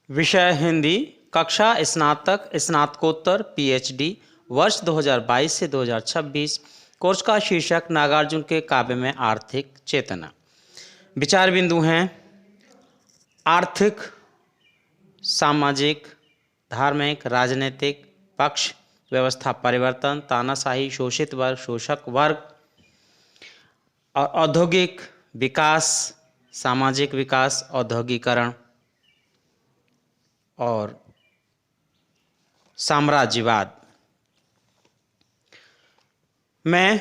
विषय हिंदी, कक्षा स्नातक स्नातकोत्तर पीएचडी, वर्ष 2022 से 2026। कोर्स का शीर्षक नागार्जुन के काव्य में आर्थिक चेतना। विचार बिंदु हैं आर्थिक, सामाजिक, धार्मिक, राजनीतिक पक्ष, व्यवस्था परिवर्तन, तानाशाही, शोषित वर्ग, शोषक वर्ग और औद्योगिक विकास, सामाजिक विकास, औद्योगिकरण और साम्राज्यवाद। मैं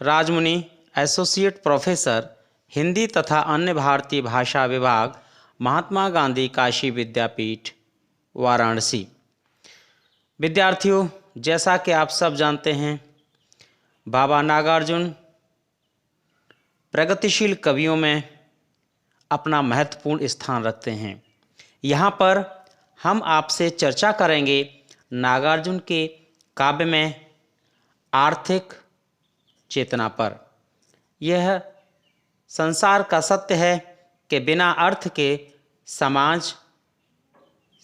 राजमुनि, एसोसिएट प्रोफेसर हिंदी तथा अन्य भारतीय भाषा विभाग, महात्मा गांधी काशी विद्यापीठ, वाराणसी। विद्यार्थियों, जैसा कि आप सब जानते हैं, बाबा नागार्जुन प्रगतिशील कवियों में अपना महत्वपूर्ण स्थान रखते हैं। यहाँ पर हम आपसे चर्चा करेंगे नागार्जुन के काव्य में आर्थिक चेतना पर। यह संसार का सत्य है कि बिना अर्थ के समाज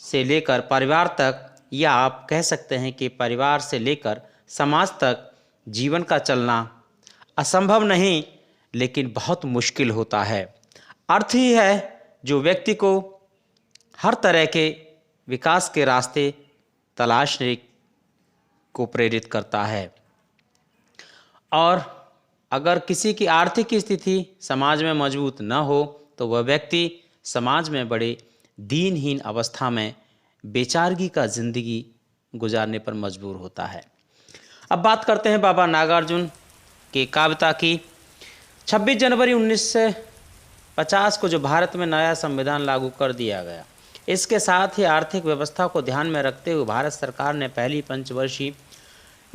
से लेकर परिवार तक, या आप कह सकते हैं कि परिवार से लेकर समाज तक जीवन का चलना असंभव नहीं, लेकिन बहुत मुश्किल होता है। अर्थ ही है जो व्यक्ति को हर तरह के विकास के रास्ते तलाशने को प्रेरित करता है। और अगर किसी की आर्थिक स्थिति समाज में मजबूत न हो तो वह व्यक्ति समाज में बड़े दीनहीन अवस्था में बेचारगी का जिंदगी गुजारने पर मजबूर होता है। अब बात करते हैं बाबा नागार्जुन के काव्यता की। 26 जनवरी 1950 को जो भारत में नया संविधान लागू कर दिया गया, इसके साथ ही आर्थिक व्यवस्था को ध्यान में रखते हुए भारत सरकार ने पहली पंचवर्षीय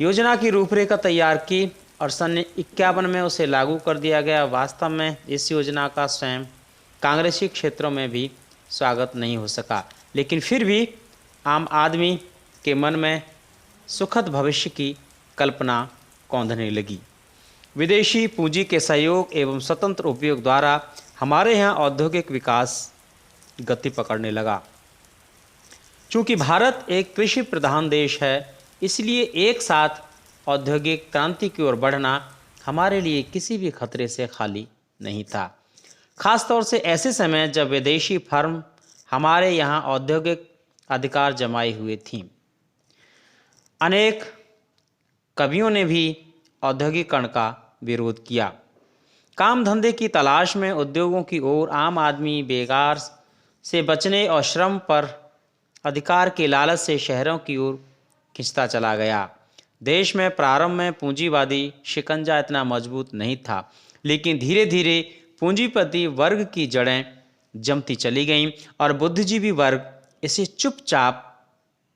योजना की रूपरेखा तैयार की और सन 51 में उसे लागू कर दिया गया। वास्तव में इस योजना का स्वयं कांग्रेसी क्षेत्रों में भी स्वागत नहीं हो सका, लेकिन फिर भी आम आदमी के मन में सुखद भविष्य की कल्पना कौंधने लगी। विदेशी पूंजी के सहयोग एवं स्वतंत्र उपयोग द्वारा हमारे यहाँ औद्योगिक विकास गति पकड़ने लगा। चूँकि भारत एक कृषि प्रधान देश है, इसलिए एक साथ औद्योगिक क्रांति की ओर बढ़ना हमारे लिए किसी भी खतरे से खाली नहीं था। खासतौर से ऐसे समय जब विदेशी फर्म हमारे यहाँ औद्योगिक अधिकार जमाए हुए थीं। अनेक कवियों ने भी औद्योगिकरण का विरोध किया। काम धंधे की तलाश में उद्योगों की ओर आम आदमी बेकार से बचने और श्रम पर अधिकार के लालच से शहरों की ओर खिंचता चला गया। देश में प्रारंभ में पूंजीवादी शिकंजा इतना मजबूत नहीं था, लेकिन धीरे धीरे पूंजीपति वर्ग की जड़ें जमती चली गईं और बुद्धिजीवी वर्ग इसे चुपचाप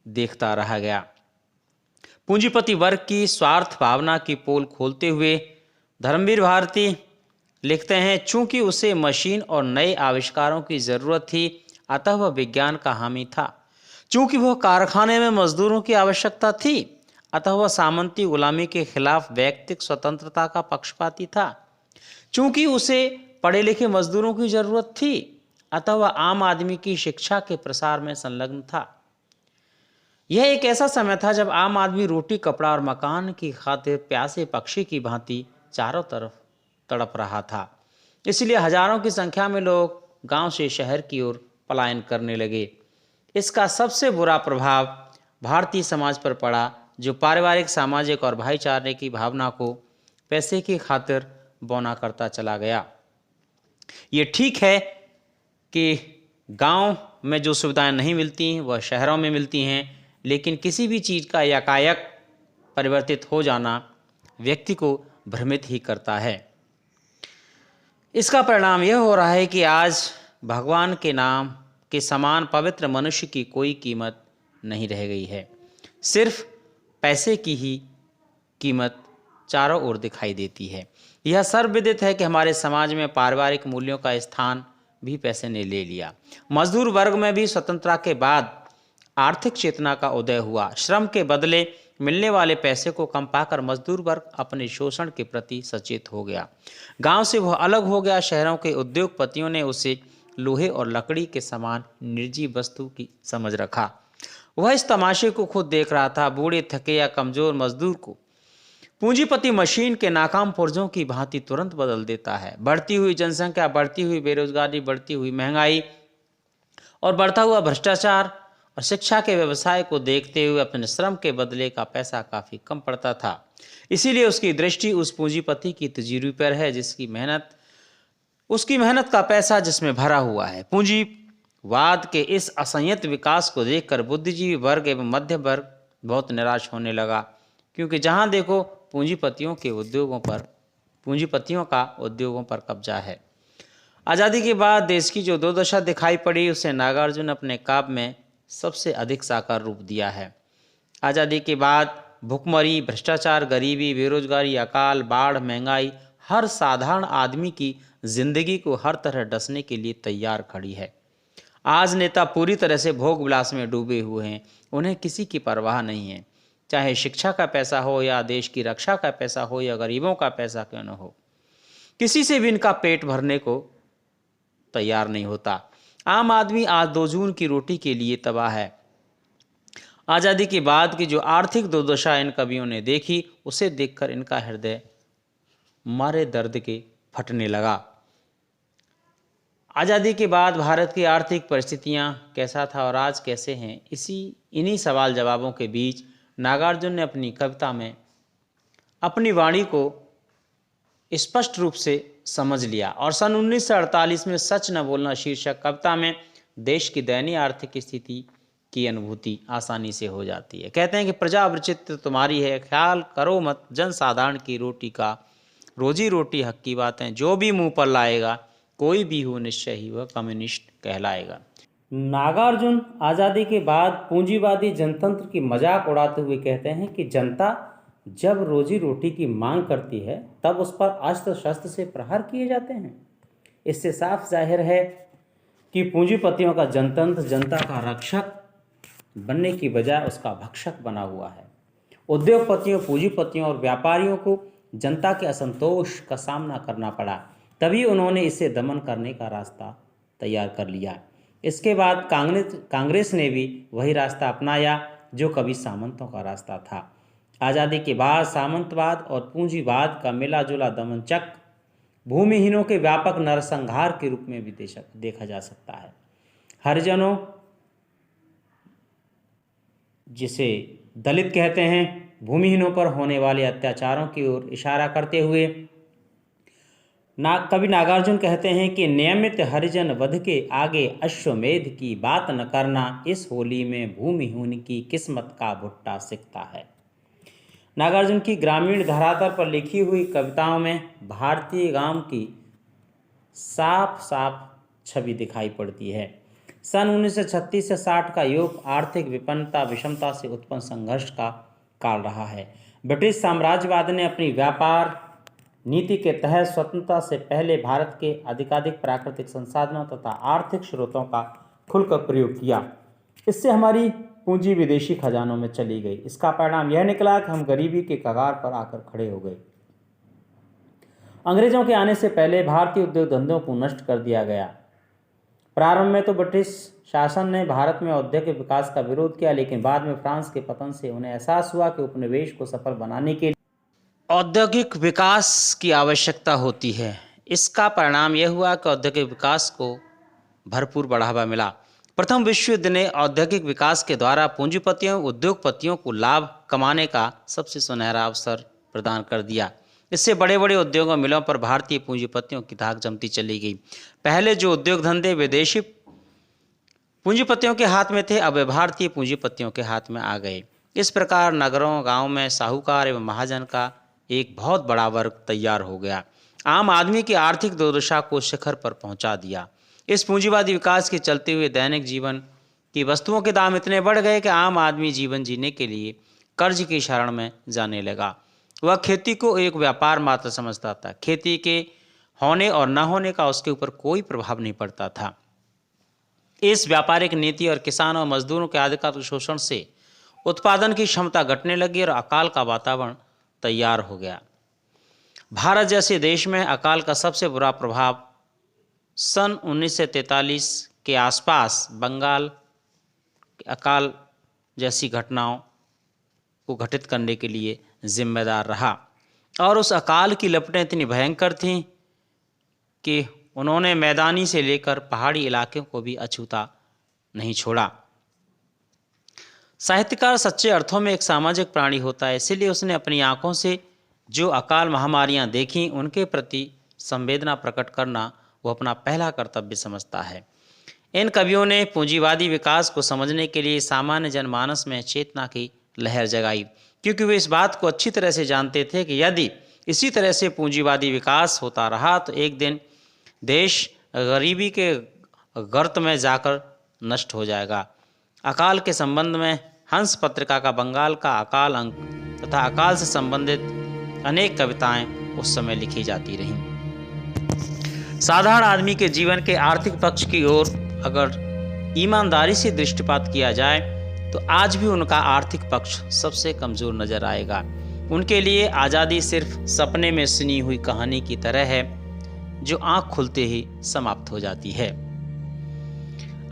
देखता रह गया। पूंजीपति वर्ग की स्वार्थ भावना की पोल खोलते हुए धर्मवीर भारती लिखते हैं, चूंकि उसे मशीन और नए आविष्कारों की ज़रूरत थी, अतः वह विज्ञान का हामी था। चूंकि वह कारखाने में मजदूरों की आवश्यकता थी, अतः वह सामंती गुलामी के खिलाफ व्यक्तिगत स्वतंत्रता का पक्षपाती था। चूंकि उसे पढ़े लिखे मजदूरों की ज़रूरत थी, अतः वह आम आदमी की शिक्षा के प्रसार में संलग्न था। यह एक ऐसा समय था जब आम आदमी रोटी, कपड़ा और मकान की खातिर प्यासे पक्षी की भांति चारों तरफ तड़प रहा था। इसलिए हजारों की संख्या में लोग गांव से शहर की ओर पलायन करने लगे। इसका सबसे बुरा प्रभाव भारतीय समाज पर पड़ा, जो पारिवारिक, सामाजिक और भाईचारे की भावना को पैसे की खातिर बौना करता चला गया। ये ठीक है कि गांव में जो सुविधाएं नहीं मिलती वह शहरों में मिलती हैं, लेकिन किसी भी चीज़ का एकाएक परिवर्तित हो जाना व्यक्ति को भ्रमित ही करता है। इसका परिणाम यह हो रहा है कि आज भगवान के नाम के समान पवित्र मनुष्य की कोई कीमत नहीं रह गई है। सिर्फ पैसे की ही कीमत चारों ओर दिखाई देती है। यह सर्वविदित है कि हमारे समाज में पारिवारिक मूल्यों का स्थान भी पैसे ने ले लिया। मजदूर वर्ग में भी स्वतंत्रता के बाद आर्थिक चेतना का उदय हुआ। श्रम के बदले मिलने वाले पैसे को कम पाकर मजदूर वर्ग अपने शोषण के प्रति सचेत हो गया। गांव से वह अलग हो गया। शहरों के उद्योगपतियों ने उसे लोहे और लकड़ी के समान निर्जीव वस्तु की समझ रखा। वह इस तमाशे को खुद देख रहा था। बूढ़े, थके या कमजोर मजदूर को पूंजीपति मशीन के नाकाम पुर्जों की भांति तुरंत बदल देता है। बढ़ती हुई जनसंख्या, बढ़ती हुई बेरोजगारी, बढ़ती हुई महंगाई और बढ़ता हुआ भ्रष्टाचार और शिक्षा के व्यवसाय को देखते हुए अपने श्रम के बदले का पैसा काफी कम पड़ता था। इसीलिए उसकी दृष्टि उस पूंजीपति की तिजोरी पर है उसकी मेहनत का पैसा जिसमें भरा हुआ है। पूंजीवाद के इस असंयत विकास को देखकर बुद्धिजीवी वर्ग एवं मध्य वर्ग बहुत निराश होने लगा, क्योंकि जहां देखो पूंजीपतियों का उद्योगों पर कब्जा है। आज़ादी के बाद देश की जो दुर्दशा दिखाई पड़ी उसे नागार्जुन अपने काव्य में सबसे अधिक साकार रूप दिया है। आज़ादी के बाद भुखमरी, भ्रष्टाचार, गरीबी, बेरोजगारी, अकाल, बाढ़, महंगाई हर साधारण आदमी की जिंदगी को हर तरह डसने के लिए तैयार खड़ी है। आज नेता पूरी तरह से भोग विलास में डूबे हुए हैं। उन्हें किसी की परवाह नहीं है, चाहे शिक्षा का पैसा हो या देश की रक्षा का पैसा हो या गरीबों का पैसा क्यों न हो। किसी से भी इनका पेट भरने को तैयार नहीं होता। आम आदमी आज 2 जून की रोटी के लिए तबाह है। आज़ादी के बाद की जो आर्थिक दुर्दशा इन कवियों ने देखी, उसे देखकर इनका हृदय मारे दर्द के फटने लगा। आज़ादी के बाद भारत की आर्थिक परिस्थितियां कैसा था और आज कैसे हैं, इन्हीं सवाल जवाबों के बीच नागार्जुन ने अपनी कविता में अपनी वाणी को स्पष्ट रूप से समझ लिया और सन 1948 में सच न बोलना शीर्षक कविता में देश की दयनीय आर्थिक स्थिति की अनुभूति आसानी से हो जाती है। कहते हैं कि प्रजा विचित्र तुम्हारी है, ख्याल करो मत जन साधारण की रोटी का, रोजी रोटी हक की बातें जो भी मुंह पर लाएगा, कोई भी हो निश्चय ही वह कम्युनिस्ट कहलाएगा। नागार्जुन आज़ादी के बाद पूंजीवादी जनतंत्र की मजाक उड़ाते हुए कहते हैं कि जनता जब रोजी रोटी की मांग करती है तब उस पर अस्त्र शस्त्र से प्रहार किए जाते हैं। इससे साफ जाहिर है कि पूंजीपतियों का जनतंत्र जनता का रक्षक बनने की बजाय उसका भक्षक बना हुआ है। उद्योगपतियों, पूंजीपतियों और व्यापारियों को जनता के असंतोष का सामना करना पड़ा, तभी उन्होंने इसे दमन करने का रास्ता तैयार कर लिया। इसके बाद कांग्रेस ने भी वही रास्ता अपनाया जो कभी सामंतों का रास्ता था। आज़ादी के बाद सामंतवाद और पूंजीवाद का मिला जुला दमनचक भूमिहीनों के व्यापक नरसंहार के रूप में भी देखा जा सकता है। हरिजनों, जिसे दलित कहते हैं, भूमिहीनों पर होने वाले अत्याचारों की ओर इशारा करते हुए कवि नागार्जुन कहते हैं कि नियमित हरिजन वध के आगे अश्वमेध की बात न करना, इस होली में भूमिहीन की किस्मत का भुट्टा सिकता है। नागार्जुन की ग्रामीण धरातल पर लिखी हुई कविताओं में भारतीय गांव की साफ साफ छवि दिखाई पड़ती है। सन 1936 से 60 का युग आर्थिक विपन्नता, विषमता से उत्पन्न संघर्ष का काल रहा है। ब्रिटिश साम्राज्यवाद ने अपनी व्यापार नीति के तहत स्वतंत्रता से पहले भारत के अधिकाधिक प्राकृतिक संसाधनों तथा आर्थिक स्रोतों का खुलकर प्रयोग किया। इससे हमारी पूंजी विदेशी खजानों में चली गई। इसका परिणाम यह निकला कि हम गरीबी के कगार पर आकर खड़े हो गए। अंग्रेजों के आने से पहले भारतीय उद्योग धंधों को नष्ट कर दिया गया। प्रारंभ में तो ब्रिटिश शासन ने भारत में औद्योगिक विकास का विरोध किया, लेकिन बाद में फ्रांस के पतन से उन्हें एहसास हुआ कि उपनिवेश को सफल बनाने के लिए औद्योगिक विकास की आवश्यकता होती है। इसका परिणाम यह हुआ कि औद्योगिक विकास को भरपूर बढ़ावा मिला। प्रथम विश्व युद्ध ने औद्योगिक विकास के द्वारा पूंजीपतियों, उद्योगपतियों को लाभ कमाने का सबसे सुनहरा अवसर प्रदान कर दिया। इससे बड़े बड़े उद्योगों, मिलों पर भारतीय पूंजीपतियों की धाक जमती चली गई। पहले जो उद्योग धंधे विदेशी पूंजीपतियों के हाथ में थे, अब वे भारतीय पूंजीपतियों के हाथ में आ गए। इस प्रकार नगरों, गाँव में साहूकार एवं महाजन का एक बहुत बड़ा वर्ग तैयार हो गया। आम आदमी की आर्थिक दुर्दशा को शिखर पर पहुंचा दिया। इस पूंजीवादी विकास के चलते हुए दैनिक जीवन की वस्तुओं के दाम इतने बढ़ गए कि आम आदमी जीवन जीने के लिए कर्ज की शरण में जाने लगा। वह खेती को एक व्यापार मात्र समझता था। खेती के होने और न होने का उसके ऊपर कोई प्रभाव नहीं पड़ता था। इस व्यापारिक नीति और किसानों और मजदूरों के आधिकारिक शोषण से उत्पादन की क्षमता घटने लगी और अकाल का वातावरण तैयार हो गया। भारत जैसे देश में अकाल का सबसे बुरा प्रभाव सन 1943 के आसपास बंगाल अकाल जैसी घटनाओं को घटित करने के लिए जिम्मेदार रहा और उस अकाल की लपटें इतनी भयंकर थीं कि उन्होंने मैदानी से लेकर पहाड़ी इलाकों को भी अछूता नहीं छोड़ा। साहित्यकार सच्चे अर्थों में एक सामाजिक प्राणी होता है, इसीलिए उसने अपनी आंखों से जो अकाल महामारियां देखीं उनके प्रति संवेदना प्रकट करना वो अपना पहला कर्तव्य समझता है। इन कवियों ने पूंजीवादी विकास को समझने के लिए सामान्य जनमानस में चेतना की लहर जगाई, क्योंकि वे इस बात को अच्छी तरह से जानते थे कि यदि इसी तरह से पूंजीवादी विकास होता रहा तो एक दिन देश गरीबी के गर्त में जाकर नष्ट हो जाएगा। अकाल के संबंध में हंस पत्रिका का बंगाल का अकाल अंक तथा अकाल से संबंधित अनेक कविताएं उस समय लिखी जाती रहीं। साधारण आदमी के जीवन के आर्थिक पक्ष की ओर अगर ईमानदारी से दृष्टिपात किया जाए तो आज भी उनका आर्थिक पक्ष सबसे कमजोर नजर आएगा। उनके लिए आज़ादी सिर्फ सपने में सुनी हुई कहानी की तरह है जो आंख खुलते ही समाप्त हो जाती है।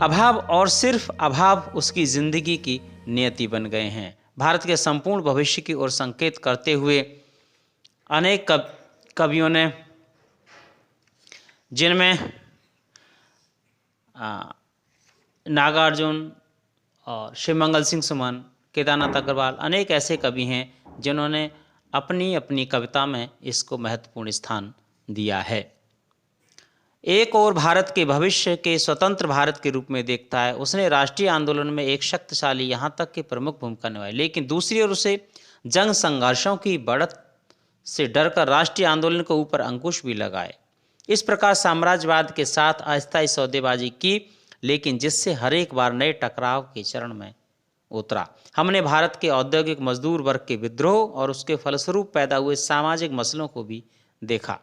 अभाव और सिर्फ अभाव उसकी जिंदगी की नियति बन गए हैं। भारत के संपूर्ण भविष्य की ओर संकेत करते हुए अनेक कवियों ने, जिनमें नागार्जुन और शिवमंगल सिंह सुमन, केदारनाथ अग्रवाल, अनेक ऐसे कवि हैं जिन्होंने अपनी अपनी कविता में इसको महत्वपूर्ण स्थान दिया है। एक और भारत के भविष्य के स्वतंत्र भारत के रूप में देखता है। उसने राष्ट्रीय आंदोलन में एक शक्तिशाली यहाँ तक कि प्रमुख भूमिका निभाई, लेकिन दूसरी ओर उसे जंग संघर्षों की बढ़त से डरकर राष्ट्रीय आंदोलन के ऊपर अंकुश भी लगाए। इस प्रकार साम्राज्यवाद के साथ अस्थायी सौदेबाजी की, लेकिन जिससे हर एक बार नए टकराव के चरण में उतरा। हमने भारत के औद्योगिक मजदूर वर्ग के विद्रोह और उसके फलस्वरूप पैदा हुए सामाजिक मसलों को भी देखा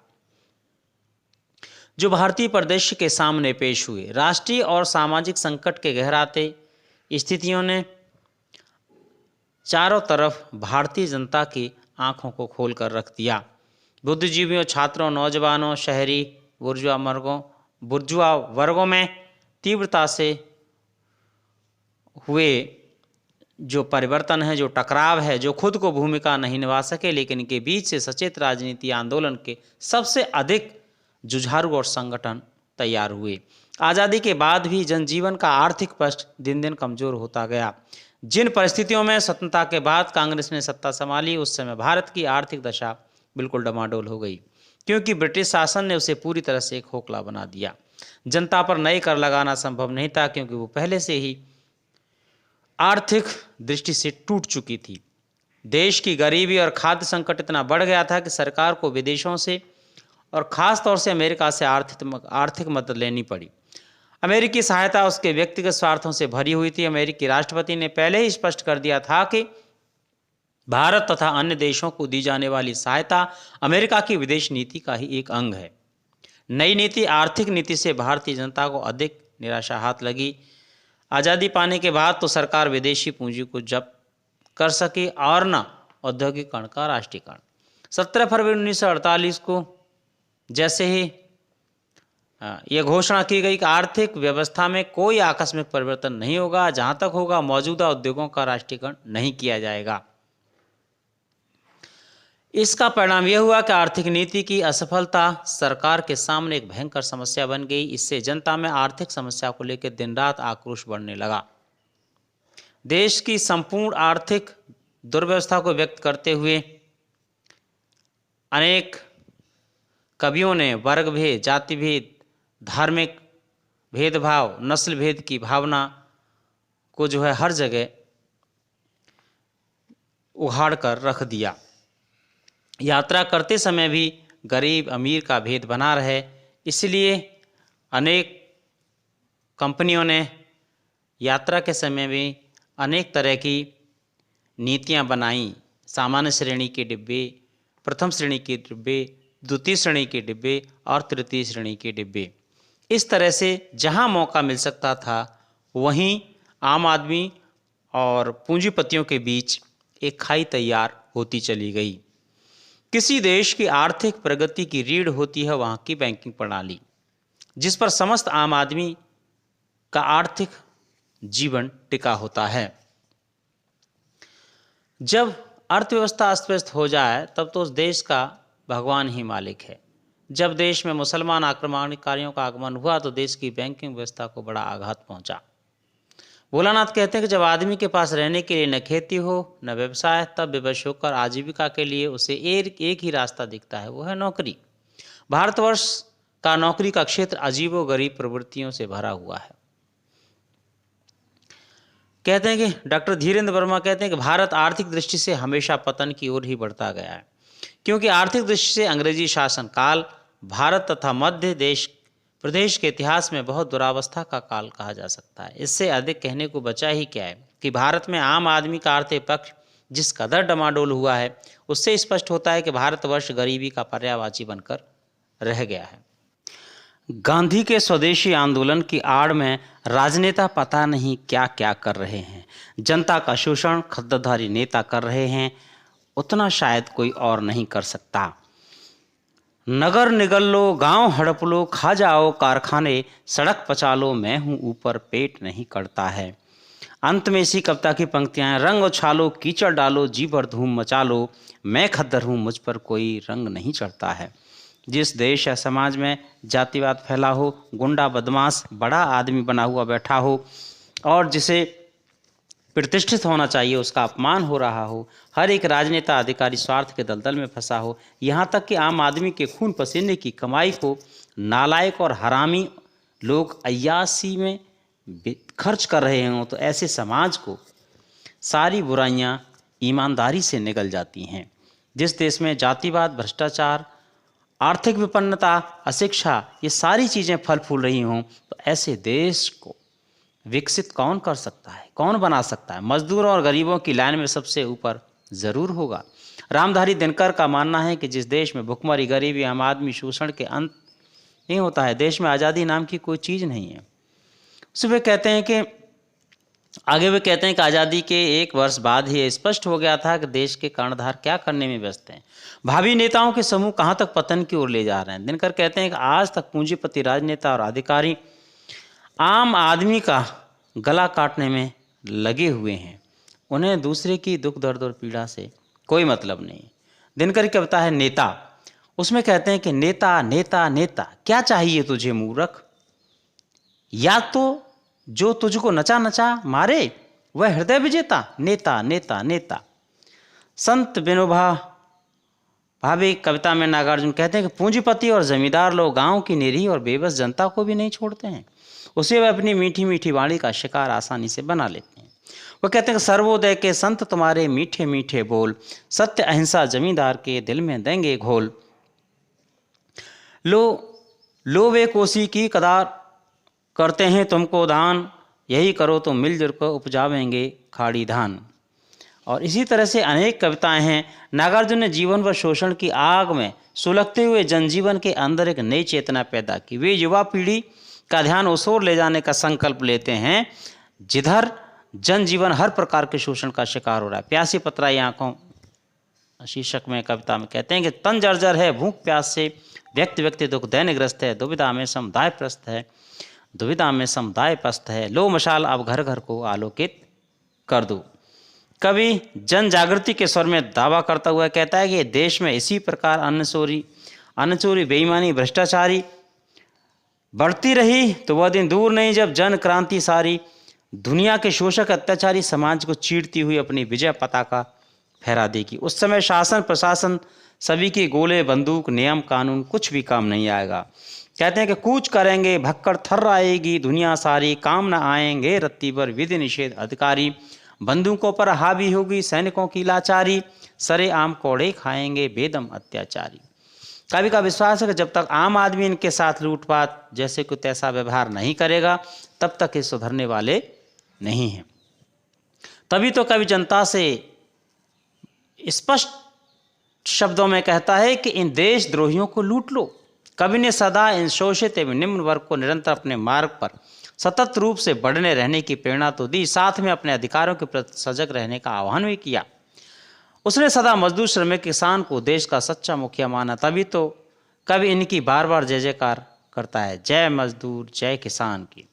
जो भारतीय परिदृश्य के सामने पेश हुए। राष्ट्रीय और सामाजिक संकट के गहराते स्थितियों ने चारों तरफ भारतीय जनता की आंखों को खोलकर रख दिया। बुद्धिजीवियों, छात्रों, नौजवानों, शहरी बुर्जुआ वर्गों में तीव्रता से हुए जो परिवर्तन है, जो टकराव है, जो खुद को भूमिका नहीं निभा सके, लेकिन इनके बीच से सचेत राजनीति आंदोलन के सबसे अधिक जुझारू और संगठन तैयार हुए। आज़ादी के बाद भी जनजीवन का आर्थिक पक्ष दिन दिन कमजोर होता गया। जिन परिस्थितियों में स्वतंत्रता के बाद कांग्रेस ने सत्ता संभाली, उस समय भारत की आर्थिक दशा बिल्कुल डमाडोल हो गई, क्योंकि ब्रिटिश शासन ने उसे पूरी तरह से खोखला बना दिया। जनता पर नए कर लगाना संभव नहीं था, क्योंकि वो पहले से ही आर्थिक दृष्टि से टूट चुकी थी। देश की गरीबी और खाद्य संकट इतना बढ़ गया था कि सरकार को विदेशों से और ख़ास तौर से अमेरिका से आर्थिक मदद लेनी पड़ी। अमेरिकी सहायता उसके व्यक्तिगत स्वार्थों से भरी हुई थी। अमेरिकी राष्ट्रपति ने पहले ही स्पष्ट कर दिया था कि भारत तथा अन्य देशों को दी जाने वाली सहायता अमेरिका की विदेश नीति का ही एक अंग है। नई नीति आर्थिक नीति से भारतीय जनता को अधिक निराशा हाथ लगी। आज़ादी पाने के बाद तो सरकार विदेशी पूंजी को जब्त कर सके और न औद्योगिकरण का राष्ट्रीयकरण। 17 फरवरी 1948 को जैसे ही यह घोषणा की गई कि आर्थिक व्यवस्था में कोई आकस्मिक परिवर्तन नहीं होगा, जहां तक होगा मौजूदा उद्योगों का राष्ट्रीयकरण नहीं किया जाएगा। इसका परिणाम यह हुआ कि आर्थिक नीति की असफलता सरकार के सामने एक भयंकर समस्या बन गई। इससे जनता में आर्थिक समस्या को लेकर दिन रात आक्रोश बढ़ने लगा। देश की संपूर्ण आर्थिक दुर्व्यवस्था को व्यक्त करते हुए अनेक कवियों ने वर्ग भेद, जाति भेद, धार्मिक भेदभाव, नस्ल भेद की भावना को जो है हर जगह उघाड़ कर रख दिया। यात्रा करते समय भी गरीब अमीर का भेद बना रहे, इसलिए अनेक कंपनियों ने यात्रा के समय भी अनेक तरह की नीतियां बनाई। सामान्य श्रेणी के डिब्बे, प्रथम श्रेणी के डिब्बे, द्वितीय श्रेणी के डिब्बे और तृतीय श्रेणी के डिब्बे। इस तरह से जहां मौका मिल सकता था वहीं आम आदमी और पूंजीपतियों के बीच एक खाई तैयार होती चली गई। किसी देश की आर्थिक प्रगति की रीढ़ होती है वहाँ की बैंकिंग प्रणाली। जिस पर समस्त आम आदमी का आर्थिक जीवन टिका होता है। जब अर्थव्यवस्था अस्त व्यस्त हो जाए तब तो उस देश का भगवान ही मालिक है। जब देश में मुसलमान आक्रमणकारियों का आगमन हुआ तो देश की बैंकिंग व्यवस्था को बड़ा आघात पहुंचा। भोलानाथ कहते हैं कि जब आदमी के पास रहने के लिए न खेती हो न व्यवसाय, तब विवश होकर आजीविका के लिए उसे एक ही रास्ता दिखता है, वो है नौकरी। भारतवर्ष का नौकरी का क्षेत्र अजीबोगरीब प्रवृत्तियों से भरा हुआ है। कहते हैं कि डॉक्टर धीरेन्द्र वर्मा कहते हैं कि भारत आर्थिक दृष्टि से हमेशा पतन की ओर ही बढ़ता गया है, क्योंकि आर्थिक दृष्टि से अंग्रेजी शासन काल भारत तथा मध्य देश प्रदेश के इतिहास में बहुत दुरावस्था का काल कहा जा सकता है। इससे अधिक कहने को बचा ही क्या है कि भारत में आम आदमी का आर्थिक पक्ष जिस कदर डमाडोल हुआ है, उससे स्पष्ट होता है कि भारतवर्ष गरीबी का पर्यायवाची बनकर रह गया है। गांधी के स्वदेशी आंदोलन की आड़ में राजनेता पता नहीं क्या क्या कर रहे हैं। जनता का शोषण खद्दरधारी नेता कर रहे हैं, उतना शायद कोई और नहीं कर सकता। नगर निगल लो, गांव हड़प लो, खा जाओ कारखाने, सड़क पचा लो, मैं हूं ऊपर पेट नहीं करता है। अंत में इसी कविता की पंक्तियां, रंग उछालो कीचड़ डालो, जी भर धूम मचा लो, मैं खद्दर हूं मुझ पर कोई रंग नहीं चढ़ता है। जिस देश या समाज में जातिवाद फैला हो, गुंडा बदमाश बड़ा आदमी बना हुआ बैठा हो और जिसे प्रतिष्ठित होना चाहिए उसका अपमान हो रहा हो, हर एक राजनेता अधिकारी स्वार्थ के दलदल में फंसा हो, यहाँ तक कि आम आदमी के खून पसीने की कमाई को नालायक और हरामी लोग अय्यासी में खर्च कर रहे हों, तो ऐसे समाज को सारी बुराइयां ईमानदारी से निगल जाती हैं। जिस देश में जातिवाद, भ्रष्टाचार, आर्थिक विपन्नता, अशिक्षा ये सारी चीज़ें फल फूल रही हों, तो ऐसे देश को विकसित कौन कर सकता है, कौन बना सकता है? मजदूरों और गरीबों की लाइन में सबसे ऊपर जरूर होगा। रामधारी दिनकर का मानना है कि जिस देश में भुखमरी, गरीबी, आम आदमी शोषण के अंत नहीं होता है, देश में आज़ादी नाम की कोई चीज़ नहीं है। वे कहते हैं कि आज़ादी के 1 वर्ष बाद ही स्पष्ट हो गया था कि देश के कर्णधार क्या करने में व्यस्त हैं। भावी नेताओं के समूह कहाँ तक पतन की ओर ले जा रहे हैं। दिनकर कहते हैं कि आज तक पूंजीपति राजनेता और अधिकारी आम आदमी का गला काटने में लगे हुए हैं, उन्हें दूसरे की दुख दर्द और पीड़ा से कोई मतलब नहीं। दिनकर की कविता है नेता, उसमें कहते हैं कि नेता नेता नेता क्या चाहिए तुझे मूर्ख, या तो जो तुझको नचा नचा मारे वह हृदय विजेता। नेता नेता नेता। संत विनोबा भावे कविता में नागार्जुन कहते हैं कि पूंजीपति और जमींदार लोग गांव की निरीह और बेबस जनता को भी नहीं छोड़ते हैं, उसे वे अपनी मीठी मीठी वाणी का शिकार आसानी से बना लेते हैं। वो कहते हैं कि सर्वोदय के संत तुम्हारे मीठे मीठे बोल, सत्य अहिंसा जमींदार के दिल में देंगे घोल। लो वे कोसी की कदार करते हैं तुमको दान, यही करो तो मिलजुल कर उपजावेंगे खाड़ी धान। और इसी तरह से अनेक कविताएं हैं। नागार्जुन ने जीवन व शोषण की आग में सुलगते हुए जनजीवन के अंदर एक नई चेतना पैदा की। वे युवा पीढ़ी का ध्यान उस ओर ले जाने का संकल्प लेते हैं जिधर जनजीवन हर प्रकार के शोषण का शिकार हो रहा है। प्यासी पतराई आंखों शीर्षक में कविता में कहते हैं कि तन जर्जर है भूख प्यास से, व्यक्ति व्यक्ति दुख दैन्यग्रस्त है, दुविधा में समुदाय प्रस्त है, दुविधा में समुदाय पस्त है, लो मशाल अब घर घर को आलोकित कर दो। कवि जन जागृति के स्वर में दावा करता हुआ कहता है कि देश में इसी प्रकार अन्न चोरी बेईमानी भ्रष्टाचारी बढ़ती रही तो वह दिन दूर नहीं जब जन क्रांति सारी दुनिया के शोषक अत्याचारी समाज को चीरती हुई अपनी विजय पताका फहरा देगी। उस समय शासन प्रशासन सभी के गोले बंदूक नियम कानून कुछ भी काम नहीं आएगा। कहते हैं कि कूच करेंगे भक्कड़ थर्र आएगी दुनिया सारी, काम न आएंगे रत्ती पर विधि निषेध अधिकारी, बंदूकों पर हावी होगी सैनिकों की लाचारी, सरे आम कोड़े खाएंगे बेदम अत्याचारी। कवि का विश्वास है कि जब तक आम आदमी इनके साथ लूटपाट जैसे कोई तैसा व्यवहार नहीं करेगा तब तक ये सुधरने वाले नहीं हैं। तभी तो कवि जनता से स्पष्ट शब्दों में कहता है कि इन देशद्रोहियों को लूट लो। कवि ने सदा इन शोषित एवं निम्न वर्ग को निरंतर अपने मार्ग पर सतत रूप से बढ़ने रहने की प्रेरणा तो दी, साथ में अपने अधिकारों के प्रति सजग रहने का आह्वान भी किया। उसने सदा मजदूर श्रमिक किसान को देश का सच्चा मुखिया माना। तभी तो कवि इनकी बार बार जय जयकार करता है। जय मजदूर जय किसान की।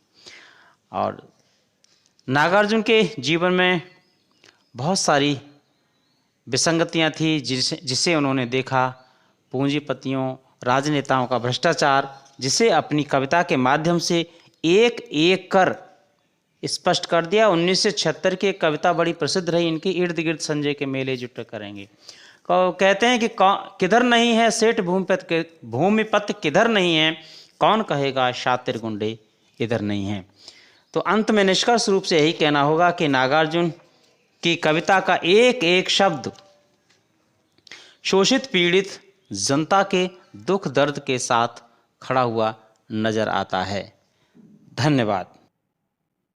और नागार्जुन के जीवन में बहुत सारी विसंगतियां थी जिसे उन्होंने देखा। पूंजीपतियों, राजनेताओं का भ्रष्टाचार, जिसे अपनी कविता के माध्यम से एक एक कर स्पष्ट कर दिया। 1976 की एक कविता बड़ी प्रसिद्ध रही, इनके इर्द गिर्द संजय के मेले जुट करेंगे। कहते हैं कि किधर नहीं है सेठ भूमिपत किधर नहीं है, कौन कहेगा शातिर गुंडे इधर नहीं है। तो अंत में निष्कर्ष रूप से यही कहना होगा कि नागार्जुन की कविता का एक एक शब्द शोषित पीड़ित जनता के दुख दर्द के साथ खड़ा हुआ नजर आता है। धन्यवाद।